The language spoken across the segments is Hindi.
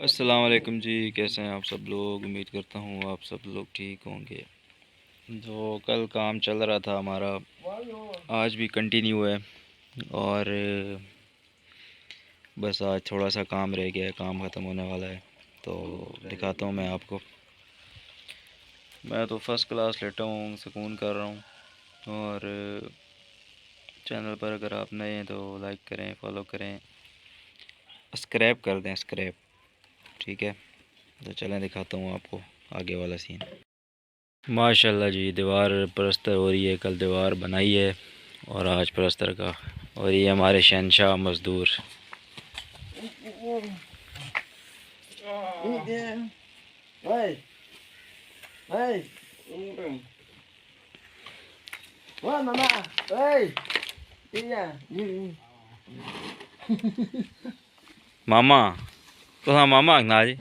अस्सलाम वालेकुम जी। कैसे हैं आप सब लोग? उम्मीद करता हूँ आप सब लोग ठीक होंगे। तो कल काम चल रहा था हमारा, आज भी कंटिन्यू है। और बस आज थोड़ा सा काम रह गया है, काम ख़त्म होने वाला है। तो दिखाता हूँ मैं आपको। मैं तो फ़र्स्ट क्लास लेटा हूँ, सुकून कर रहा हूँ। और चैनल पर अगर आप नए हैं तो लाइक करें, फॉलो करें, सब्सक्राइब कर दें, सब्सक्राइब। ठीक है, तो चलें दिखाता हूँ आपको आगे वाला सीन। माशाल्लाह जी, दीवार पलस्तर हो रही है। कल दीवार बनाई है और आज पलस्तर का। और ये हमारे शहनशाह मज़दूर। मामा तो हाँ मामा ना जी।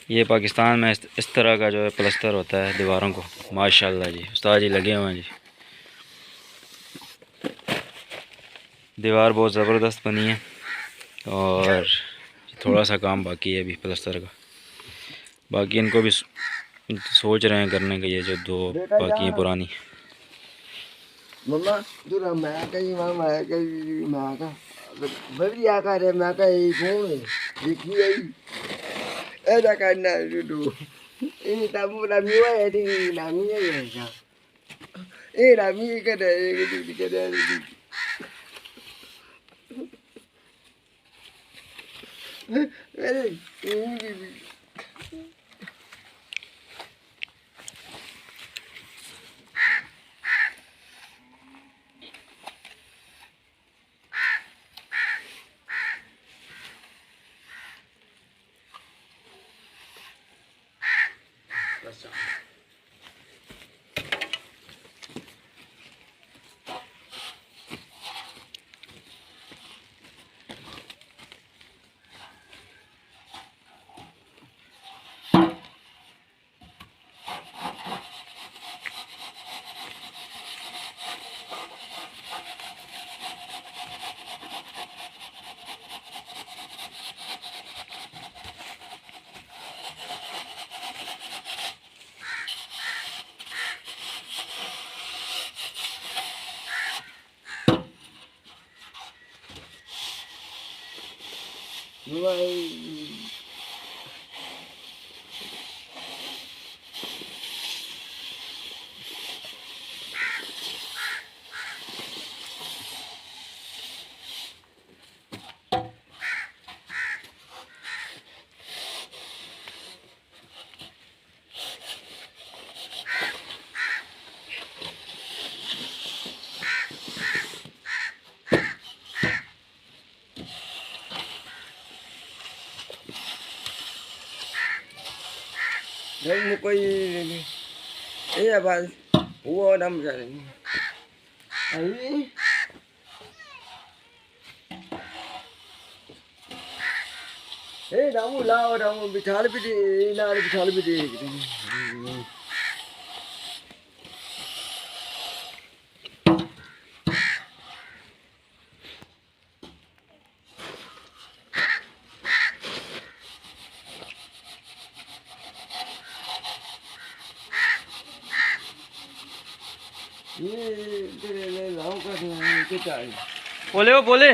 ये पाकिस्तान में इस तरह का जो है पलस्तर होता है दीवारों को। माशाल्लाह जी, उस्ताद जी लगे हुए हैं जी। दीवार बहुत ज़बरदस्त बनी है और थोड़ा सा काम बाकी है अभी पलस्तर का। बाकी इनको भी सोच रहे हैं करने का, ये जो दो बाकी हैं पुरानी। मम्मा दूर मैं कहीं मैं का बढ़िया करे मैं कहीं कौन है देखी आई ऐसा करना डू ये तब रमी हुआ है ठीक रमी है क्या ये रमी करे ये करे अरे नहीं कोई ये बात वो नम जाने अरे ए रामू लाओ रामू बिठाल भी दे ना बिठाल भी दे ये तेरे लाओ का क्या चाहिए बोले वो बोले